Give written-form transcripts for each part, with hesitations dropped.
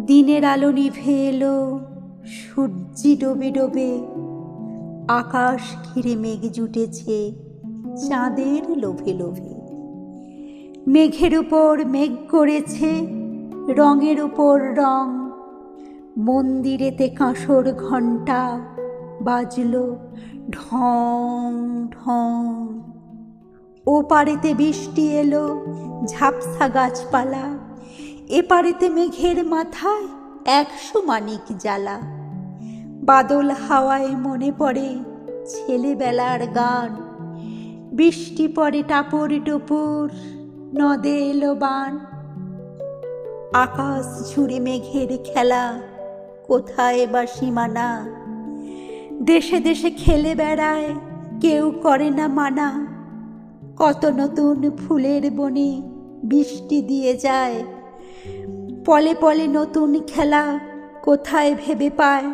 দিনের আলো নিভে এলো, সূর্যি ডোবে ডোবে, আকাশ ঘিরে মেঘ জুটেছে চাঁদের লোভে লোভে। মেঘের উপর মেঘ করেছে রঙের উপর রং, মন্দিরেতে কাঁসর ঘণ্টা বাজলো ঢং ঢং। ও পারেতে বৃষ্টি এলো ঝাপসা গাছপালা, এ পারেতে মেঘের মাথায় 100 মানিক জ্বালা। বাদল হাওয়ায় মনে পড়ে ছেলেবেলার গান, বৃষ্টি পড়ে টাপুর টুপুর, নদে এলো বান। আকাশ জুড়ে মেঘের খেলা, কোথায় বা সীমানা, দেশে দেশে খেলে বেড়ায় কেউ করে না মানা। কত নতুন ফুলের বনে বৃষ্টি দিয়ে যায়, পলে পলে নতুন খেলা কোথায় ভেবে পায়।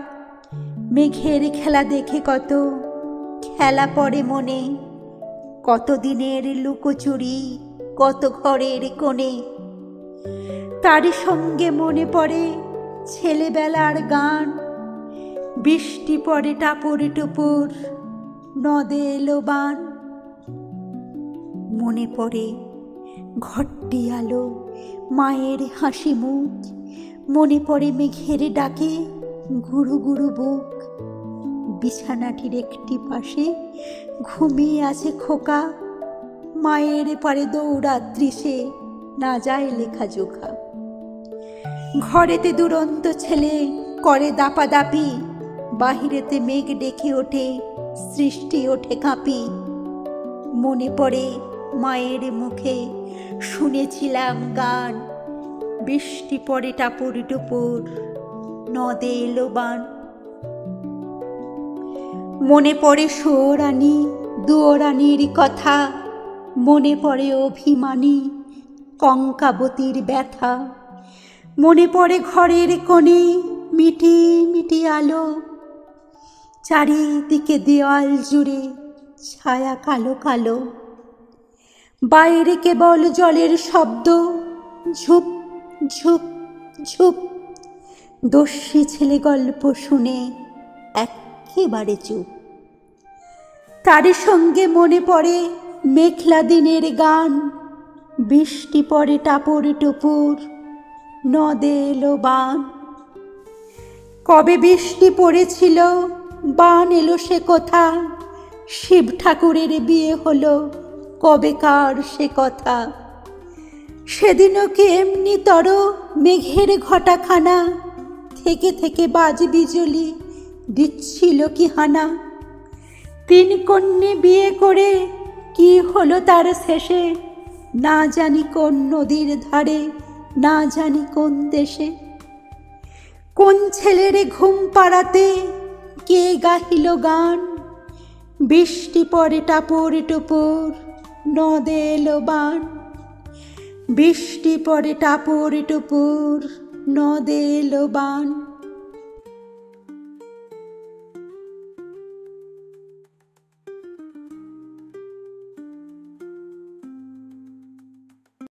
মেঘের খেলা দেখে কত খেলা পড়ে মনে, কত দিনের লুকোচুরি কত ঘরের কোণে। তারই সঙ্গে মনে পড়ে ছেলেবেলার গান, বৃষ্টি পড়ে টাপুর টুপুর, নদে এলো বান। মনে পড়ে ঘরটি আলো মায়ের হাসি মুখ, মনে পড়ে মেঘের ডাকে গুরু গুরু বুক। বিছানাটির একটি পাশে ঘুমিয়ে আছে খোকা, মায়ের পারে দৌড়াত্রি সে না যায় লেখাজোখা। ঘরেতে দুরন্ত ছেলে করে দাপাদাপি, বাহিরেতে মেঘ ডেকে ওঠে সৃষ্টি ওঠে কাঁপি। মনে পড়ে মায়ের মুখে শুনেছিলাম গান, বৃষ্টি পড়ে টাপুর টুপুর, নদে এলো বান। মনে পড়ে সুয়োরানী দুয়োরানীর কথা, মনে পড়ে অভিমানী কঙ্কাবতীর ব্যথা। মনে পড়ে ঘরের কোণে মিটি মিটি আলো, চারিদিকে দেওয়াল জুড়ে ছায়া কালো কালো। বাইরে কেবল জলের শব্দ, ঝুপ ঝুপ ঝুপ। দস্যি ছেলে গল্প শুনে একেবারে চুপ। তারই সঙ্গে মনে পড়ে মেঘলা দিনের গান, বৃষ্টি পড়ে টাপুর টুপুর, নদে এলো বান। কবে বৃষ্টি পড়েছিল বান এলো সে কথা, শিব ঠাকুরের বিয়ে হলো কবেকার সে কথা। সেদিনও কি এমনি তর মেঘের ঘটাখানা, থেকে থেকে বাজ বিজলি দিচ্ছিল কি হানা। 3 কন্যে বিয়ে করে কি হলো তার শেষে, না জানি কোন নদীর ধারে না জানি কোন দেশে। কোন ছেলের ঘুম পাড়াতে কে গাহিল গান, বৃষ্টি পড়ে টাপুর টুপুর, নদে এলো বান। বৃষ্টি পড়ে টাপুর টুপুর, নদে এলো বান।